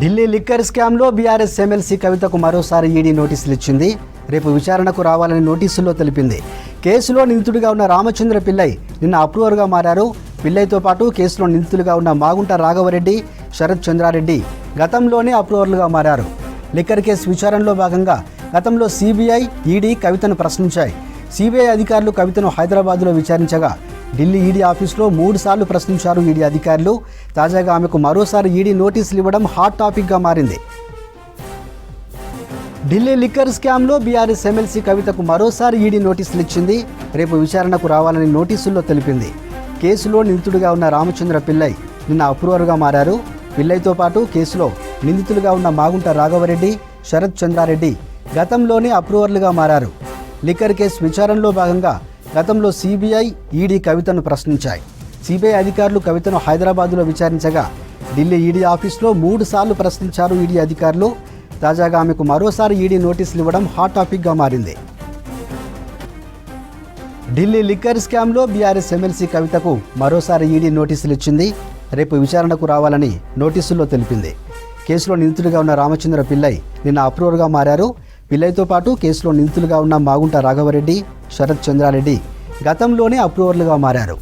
Delhi liquor స్కామ్లో BRS MLC కవితకు మరోసారి ఈడీ నోటీసులు ఇచ్చింది. రేపు విచారణకు రావాలని నోటీసుల్లో తెలిపింది. కేసులో నిందితుడిగా ఉన్న రామచంద్ర పిల్లై నిన్న అప్రూవర్గా మారారు. పిల్లైతో పాటు కేసులో నిందితులుగా ఉన్న మాగుంట రాఘవరెడ్డి, శరత్ చంద్రారెడ్డి గతంలోనే అప్రూవర్లుగా మారారు. లిక్కర్ కేసు విచారణలో భాగంగా గతంలో సిబిఐ, ఈడీ కవితను ప్రశ్నించాయి. సిబిఐ అధికారులు కవితను హైదరాబాద్లో విచారించగా ఢిల్లీ ఈడీ ఆఫీస్లో 3 సార్లు ప్రశ్నించారు ఈడీ అధికారులు. తాజాగా ఆమెకు మరోసారి ఈడీ నోటీసులు ఇవ్వడం హాట్ టాపిక్గా మారింది. ఢిల్లీ లిక్కర్ స్కామ్లో బీఆర్ఎస్ ఎమ్మెల్సీ కవితకు మరోసారి ఈడీ నోటీసులు ఇచ్చింది. రేపు విచారణకు రావాలని నోటీసుల్లో తెలిపింది. కేసులో నిందితుడిగా ఉన్న రామచంద్ర పిల్లై నిన్న అప్రూవర్గా మారారు. పిల్లైతో పాటు కేసులో నిందితులుగా ఉన్న మాగుంట రాఘవరెడ్డి, శరత్ చంద్రారెడ్డి గతంలోనే అప్రూవర్లుగా మారారు. లిక్కర్ కేసు విచారణలో భాగంగా గతంలో సిబిఐ, ఈడీ కవితను ప్రశ్నించాయి. సిబిఐ అధికారులు కవితను హైదరాబాద్లో విచారించగా ఢిల్లీ ఈడీ ఆఫీస్లో 3 సార్లు ప్రశ్నించారు ఈడీ అధికారులు. తాజాగా ఆమెకు మరోసారి ఈడీ నోటీసులు ఇవ్వడం హాట్ టాపిక్గా మారింది. ఢిల్లీ లిక్కర్ స్కామ్లో బీఆర్ఎస్ ఎమ్మెల్సీ కవితకు మరోసారి ఈడీ నోటీసులు ఇచ్చింది. రేపు విచారణకు రావాలని నోటీసుల్లో తెలిపింది. కేసులో నిందితుడిగా ఉన్న రామచంద్ర పిల్లై నిన్న అప్రూవర్గా మారారు. పిల్లైతో పాటు కేసులో నిందితులుగా ఉన్న మాగుంట రాఘవరెడ్డి, శరత్ చంద్రారెడ్డి గతంలోనే అప్రూవర్లుగా మారారు.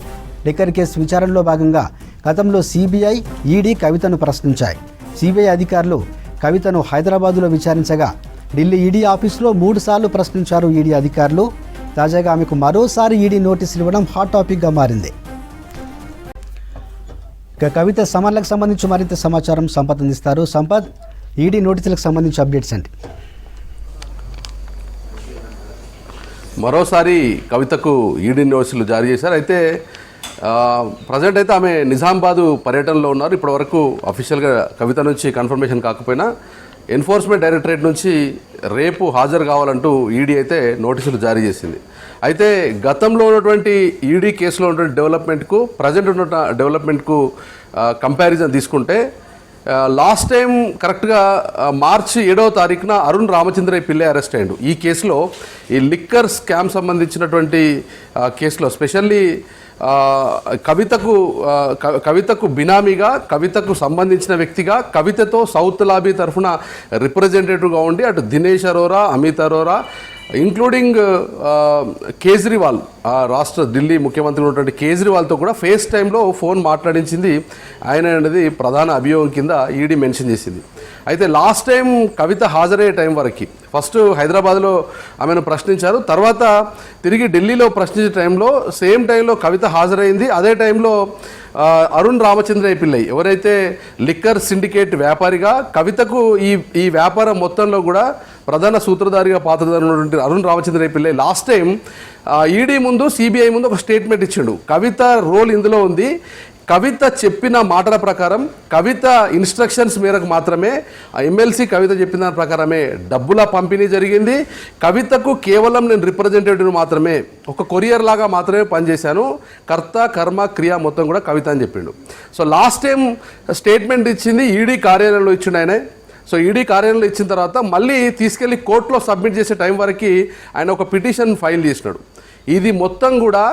లిక్కర్ కేసు విచారణలో భాగంగా గతంలో సిబిఐ, ఈడీ కవితను ప్రశ్నించాయి. సిబిఐ అధికారులు కవితను హైదరాబాదులో విచారించగా ఢిల్లీ ఈడీ ఆఫీస్లో 3 సార్లు ప్రశ్నించారు ఈడీ అధికారులు. తాజాగా ఆమెకు మరోసారి ఈడీ నోటీసులు ఇవ్వడం హాట్ టాపిక్గా మారింది. ఇక కవిత సమన్లకు సంబంధించి మరింత సమాచారం సంపత్ అందిస్తారు. సంపత్, ఈడీ నోటీసులకు సంబంధించి అప్డేట్స్ ఏంటి? మరోసారి కవితకు ఈడీ నోటీసులు జారీ చేశారు. అయితే ప్రజెంట్ అయితే ఆమె నిజామాబాదు పర్యటనలో ఉన్నారు. ఇప్పటివరకు అఫీషియల్గా కవిత నుంచి కన్ఫర్మేషన్ కాకపోయినా ఎన్ఫోర్స్మెంట్ డైరెక్టరేట్ నుంచి రేపు హాజరు కావాలంటూ ఈడీ అయితే నోటీసులు జారీ చేసింది. అయితే గతంలో ఉన్నటువంటి ఈడీ కేసులో ఉన్నటువంటి డెవలప్మెంట్కు ప్రజెంట్ ఉన్న డెవలప్మెంట్కు కంపారిజన్ తీసుకుంటే లాస్ట్ టైం కరెక్ట్గా మార్చి 7వ తారీఖున అరుణ్ రామచంద్ర పిల్లై అరెస్ట్ అయ్యాడు. ఈ కేసులో ఈ లిక్కర్ స్కామ్ సంబంధించినటువంటి కేసులో స్పెషల్లీ కవితకు బినామీగా, కవితకు సంబంధించిన వ్యక్తిగా, కవితతో సౌత్ లాబీ తరఫున రిప్రజెంటేటివ్గా ఉండి అటు దినేష్ అరోరా, అమిత్ అరోరా ఇంక్లూడింగ్ కేజ్రీవాల్, రాష్ట్ర ఢిల్లీ ముఖ్యమంత్రి ఉన్నటువంటి కేజ్రీవాల్తో కూడా ఫేస్ టైంలో ఫోన్ మాట్లాడించింది ఆయన అనేది ప్రధాన అభియోగం కింద ఈడీ మెన్షన్ చేసింది. అయితే లాస్ట్ టైం కవిత హాజరయ్యే టైం వరకు ఫస్ట్ హైదరాబాద్లో ఆమెను ప్రశ్నించారు. తర్వాత తిరిగి ఢిల్లీలో ప్రశ్నించే టైంలో సేమ్ టైంలో కవిత హాజరైంది. అదే టైంలో అరుణ్ రామచంద్ర పిల్లై ఎవరైతే లిక్కర్ సిండికేట్ వ్యాపారిగా, కవితకు ఈ వ్యాపారం మొత్తంలో కూడా ప్రధాన సూత్రధారిగా పాత్రధారి ఉన్నటువంటి Arun Ramachandra Pillai last time ED ముందు, సిబిఐ ముందు ఒక స్టేట్మెంట్ ఇచ్చాడు. కవిత రోల్ ఇందులో ఉంది, కవిత చెప్పిన మాటల ప్రకారం, కవిత ఇన్స్ట్రక్షన్స్ మేరకు మాత్రమే, ఎమ్మెల్సీ కవిత చెప్పిన దాని ప్రకారమే డబ్బుల పంపిణీ జరిగింది. కవితకు కేవలం నేను రిప్రజెంటేటివ్ మాత్రమే, ఒక కొరియర్ లాగా మాత్రమే పనిచేశాను, కర్త కర్మ క్రియ మొత్తం కూడా కవిత అని చెప్పిండు. సో లాస్ట్ టైం స్టేట్మెంట్ ఇచ్చింది ఈడీ కార్యాలయంలో ఇచ్చిండు ఆయన. సో ఈడీ కార్యాలయంలో ఇచ్చిన తర్వాత మళ్ళీ తీసుకెళ్లి కోర్టులో సబ్మిట్ చేసే టైం వరకు ఆయన ఒక పిటిషన్ ఫైల్ చేసినాడు. ఇది మొత్తం కూడా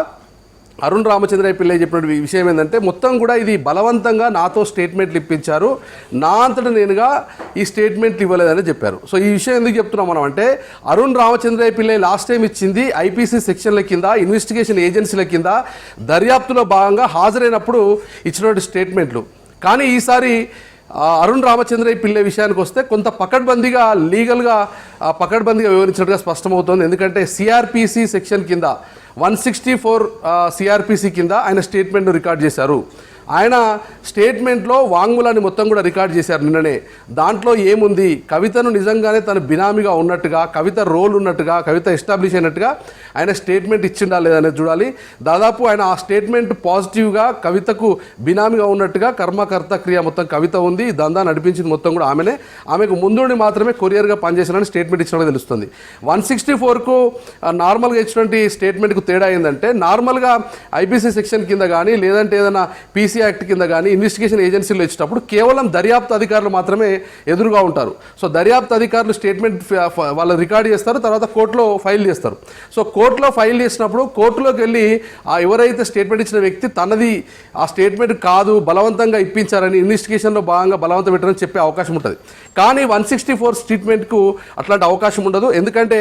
అరుణ్ రామచంద్ర పిల్లై చెప్పిన విషయం ఏంటంటే మొత్తం కూడా ఇది బలవంతంగా నాతో స్టేట్మెంట్లు ఇప్పించారు, నా అంతటా నేనుగా ఈ స్టేట్మెంట్లు ఇవ్వలేదని చెప్పారు. సో ఈ విషయం ఎందుకు చెప్తున్నాం మనం అంటే, అరుణ్ రామచంద్ర పిల్లై లాస్ట్ టైం ఇచ్చింది ఐపీసీ సెక్షన్ల కింద, ఇన్వెస్టిగేషన్ ఏజెన్సీల కింద దర్యాప్తులో భాగంగా హాజరైనప్పుడు ఇచ్చినటువంటి స్టేట్మెంట్లు. కానీ ఈసారి అరుణ్ రామచంద్ర పిల్లై విషయానికి వస్తే కొంత పకడ్బందీగా, లీగల్గా పకడ్బందీగా వివరించినట్టుగా స్పష్టమవుతోంది. ఎందుకంటే సిఆర్పిసి సెక్షన్ కింద 164 సిఆర్పిసి కింద ఆయన స్టేట్మెంట్ను రికార్డ్ చేశారు. ఆయన స్టేట్మెంట్లో వాంగ్మూలాన్ని మొత్తం కూడా రికార్డ్ చేశారు నిన్ననే. దాంట్లో ఏముంది, కవితను నిజంగానే తన బినామీగా ఉన్నట్టుగా, కవిత రోల్ ఉన్నట్టుగా, కవిత ఎస్టాబ్లిష్ అయినట్టుగా ఆయన స్టేట్మెంట్ ఇచ్చిండా లేదనేది చూడాలి. దాదాపు ఆయన ఆ స్టేట్మెంట్ పాజిటివ్గా కవితకు బినామీగా ఉన్నట్టుగా, కర్మకర్త క్రియ మొత్తం కవిత ఉంది, దందా నడిపించింది మొత్తం కూడా ఆమెనే, ఆమెకు ముందుండి మాత్రమే కొరియర్గా పనిచేసినని స్టేట్మెంట్ ఇచ్చినట్టు తెలుస్తుంది. 164కు నార్మల్గా ఇచ్చినటువంటి స్టేట్మెంట్కు తేడా ఏంటంటే, నార్మల్గా ఐపీసీ సెక్షన్ కింద కానీ లేదంటే ఏదైనా పీసీ పైరసీ యాక్ట్ కింద కానీ ఇన్వెస్టిగేషన్ ఏజెన్సీలో ఇచ్చేటప్పుడు కేవలం దర్యాప్తు అధికారులు మాత్రమే ఎదురుగా ఉంటారు. సో దర్యాప్తు అధికారులు స్టేట్మెంట్ వాళ్ళు రికార్డ్ చేస్తారు, తర్వాత కోర్టులో ఫైల్ చేస్తారు. సో కోర్టులో ఫైల్ చేసినప్పుడు కోర్టులోకి వెళ్ళి ఎవరైతే స్టేట్మెంట్ ఇచ్చిన వ్యక్తి తనది ఆ స్టేట్మెంట్ కాదు, బలవంతంగా ఇప్పించారని ఇన్వెస్టిగేషన్లో భాగంగా బలవంతం పెట్టారని చెప్పే అవకాశం ఉంటుంది. కానీ 164 స్టేట్మెంట్కు అట్లాంటి అవకాశం ఉండదు. ఎందుకంటే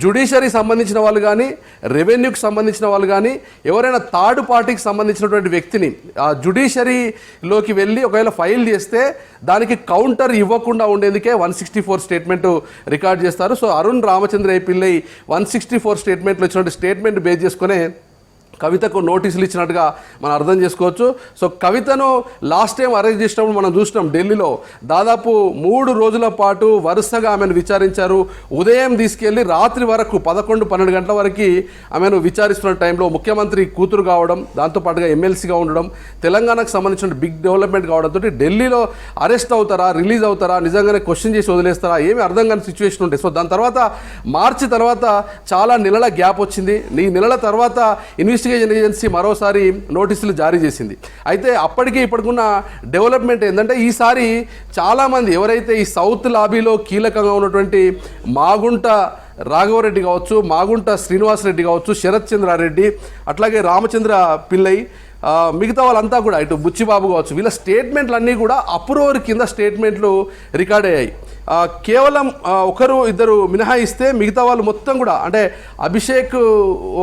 జ్యుడిషియరీ సంబంధించిన వాళ్ళు కానీ, రెవెన్యూకి సంబంధించిన వాళ్ళు కానీ, ఎవరైనా థర్డ్ పార్టీకి సంబంధించినటువంటి వ్యక్తిని ఆ జ్యుడిషియరీలోకి వెళ్ళి ఒకవేళ ఫైల్ చేస్తే దానికి కౌంటర్ ఇవ్వకుండా ఉండేందుకే 164 స్టేట్మెంట్ రికార్డ్ చేస్తారు. సో అరుణ్ రామచంద్ర పిల్లై 164 స్టేట్మెంట్లు వచ్చినటువంటి స్టేట్మెంట్ బేస్ చేసుకునే కవితకు నోటీసులు ఇచ్చినట్టుగా మనం అర్థం చేసుకోవచ్చు. సో కవితను లాస్ట్ టైం అరెస్ట్ చేసినప్పుడు మనం చూసినాం, ఢిల్లీలో దాదాపు 3 రోజుల పాటు వరుసగా ఆమెను విచారించారు. ఉదయం తీసుకెళ్ళి రాత్రి వరకు 11-12 గంటల వరకు ఆమెను విచారిస్తున్న టైంలో ముఖ్యమంత్రి కూతురు కావడం, దాంతోపాటుగా ఎమ్మెల్సీగా ఉండడం, తెలంగాణకు సంబంధించిన బిగ్ డెవలప్మెంట్ కావడంతో ఢిల్లీలో అరెస్ట్ అవుతారా, రిలీజ్ అవుతారా, నిజంగానే క్వశ్చన్ చేసి వదిలేస్తారా, ఏమీ అర్థం కాని సిచ్యువేషన్ ఉంటాయి. సో దాని తర్వాత మార్చి తర్వాత చాలా నెలల గ్యాప్ వచ్చింది. ఈ నెలల తర్వాత ఇన్వెస్టిగేషన్ ఏజెన్సీ మరోసారి నోటీసులు జారీ చేసింది. అయితే అప్పటికి ఇప్పటికున్న డెవలప్మెంట్ ఏంటంటే ఈసారి చాలామంది ఎవరైతే ఈ సౌత్ లాబీలో కీలకంగా ఉన్నటువంటి మాగుంట రాఘవరెడ్డి కావచ్చు, మాగుంట శ్రీనివాసరెడ్డి కావచ్చు, శరత్ చంద్రారెడ్డి, అట్లాగే రామచంద్ర పిల్లై, మిగతా వాళ్ళంతా కూడా ఇటు బుచ్చిబాబు కావచ్చు, వీళ్ళ స్టేట్మెంట్లు అన్నీ కూడా అప్రూవర్ కింద స్టేట్మెంట్లు రికార్డ్ అయ్యాయి. కేవలం ఒకరు ఇద్దరు మినహాయిస్తే మిగతా వాళ్ళు మొత్తం కూడా, అంటే అభిషేక్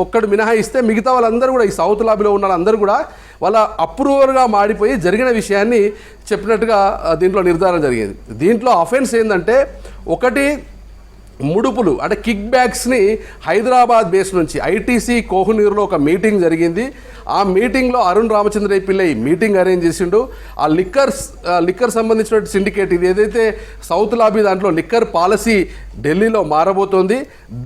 ఒక్కడు మినహాయిస్తే మిగతా వాళ్ళందరూ కూడా ఈ సౌత్ లాబీలో ఉన్న వాళ్ళందరూ కూడా వాళ్ళ అప్రూవర్గా మాడిపోయి జరిగిన విషయాన్ని చెప్పినట్టుగా దీంట్లో నిర్ధారణ జరిగింది. దీంట్లో అఫెన్స్ ఏంటంటే ఒకటి ముడుపులు, అంటే కిక్ బ్యాక్స్ని హైదరాబాద్ బేస్ నుంచి ఐటీసీ కోహ్నూర్లో ఒక మీటింగ్ జరిగింది. ఆ మీటింగ్లో అరుణ్ రామచంద్ర పిల్లై మీటింగ్ అరేంజ్ చేసిండు. ఆ లిక్కర్ సంబంధించిన సిండికేట్, ఇది ఏదైతే సౌత్ లాబీ దాంట్లో లిక్కర్ పాలసీ ఢిల్లీలో మారబోతోంది,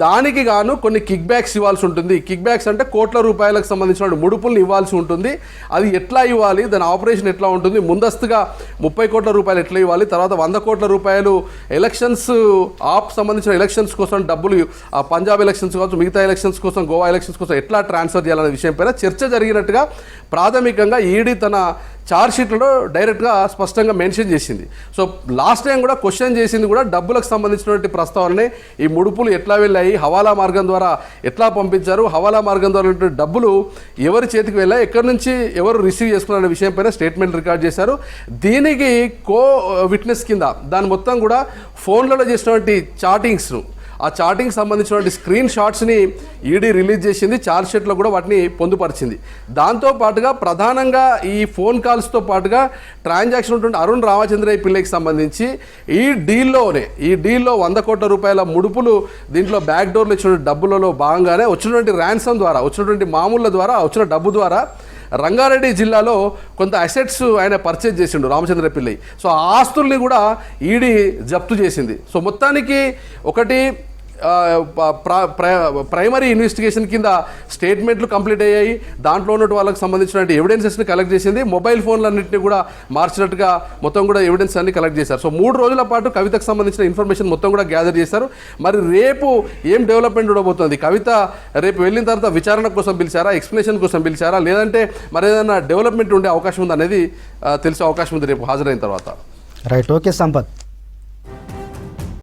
దానికి గాను కొన్ని కిక్ బ్యాక్స్ ఇవ్వాల్సి ఉంటుంది. కిక్ బ్యాక్స్ అంటే కోట్ల రూపాయలకు సంబంధించిన ముడుపులను ఇవ్వాల్సి ఉంటుంది. అది ఎట్లా ఇవ్వాలి, దాని ఆపరేషన్ ఎట్లా ఉంటుంది, ముందస్తుగా 30 కోట్ల రూపాయలు ఎట్లా ఇవ్వాలి, తర్వాత 100 కోట్ల రూపాయలు ఎలక్షన్స్ సంబంధించిన ఎలక్షన్స్ కోసం డబ్బులు, పంజాబ్ ఎలక్షన్స్ కావచ్చు, మిగతా ఎలక్షన్స్ కోసం, గోవా ఎలక్షన్స్ కోసం ఎట్లా ట్రాన్స్ఫర్ చేయాలనే విషయం పైన చర్చ జరిగినట్టుగా ప్రాథమికంగా ఈడీ తన ఛార్జ్షీట్లలో డైరెక్ట్గా స్పష్టంగా మెన్షన్ చేసింది. సో లాస్ట్ టైం కూడా క్వశ్చన్ చేసింది కూడా డబ్బులకు సంబంధించినటువంటి ప్రస్తావననే, ఈ ముడుపులు ఎట్లా వెళ్ళాయి, హవాలా మార్గం ద్వారా ఎట్లా పంపించారు, హవాలా మార్గం ద్వారా డబ్బులు ఎవరి చేతికి వెళ్ళాయి, ఎక్కడి నుంచి ఎవరు రిసీవ్ చేసుకున్న విషయం పైన స్టేట్మెంట్ రికార్డ్ చేశారు. దీనికి కో విట్నెస్ కింద దాని మొత్తం కూడా ఫోన్లలో చేసినటువంటి చాటింగ్స్ను, ఆ చాటింగ్ సంబంధించినటువంటి స్క్రీన్ షాట్స్ని ఈడీ రిలీజ్ చేసింది. ఛార్జ్షీట్లో కూడా వాటిని పొందుపరిచింది. దాంతోపాటుగా ప్రధానంగా ఈ ఫోన్ కాల్స్తో పాటుగా ట్రాన్సాక్షన్ ఉన్నటువంటి అరుణ్ రామచంద్ర పిల్లైకి సంబంధించి ఈ డీల్లో 100 కోట్ల రూపాయల ముడుపులు దీంట్లో బ్యాక్ డోర్లు ఇచ్చిన డబ్బులలో భాగంగానే వచ్చినటువంటి ర్యాన్సమ్ ద్వారా, వచ్చినటువంటి మామూళ్ళ ద్వారా, వచ్చిన డబ్బు ద్వారా రంగారెడ్డి జిల్లాలో కొంత అసెట్స్ ఆయన పర్చేజ్ చేసిండు రామచంద్ర పిల్లై. సో ఆ ఆస్తుల్ని కూడా ఈడీ జప్తు చేసింది. సో మొత్తానికి ఒకటి ప్రైమరీ ఇన్వెస్టిగేషన్ కింద స్టేట్మెంట్లు కంప్లీట్ అయ్యాయి. దాంట్లో ఉన్నట్టు వాళ్ళకి సంబంధించిన ఎవిడెన్సెస్ని కలెక్ట్ చేసింది. మొబైల్ ఫోన్లన్నింటినీ కూడా మార్చినట్టుగా మొత్తం కూడా ఎవిడెన్స్ అన్ని కలెక్ట్ చేశారు. సో 3 రోజుల పాటు కవితకు సంబంధించిన ఇన్ఫర్మేషన్ మొత్తం కూడా గ్యాదర్ చేశారు. మరి రేపు ఏం డెవలప్మెంట్ ఉండబోతుంది, కవిత రేపు వెళ్ళిన తర్వాత విచారణ కోసం పిలిచారా, ఎక్స్ప్లెనేషన్ కోసం పిలిచారా, లేదంటే మరి ఏదైనా డెవలప్మెంట్ ఉండే అవకాశం ఉంది అనేది తెలిసే అవకాశం ఉంది రేపు హాజరైన తర్వాత. Right, okay Sampath.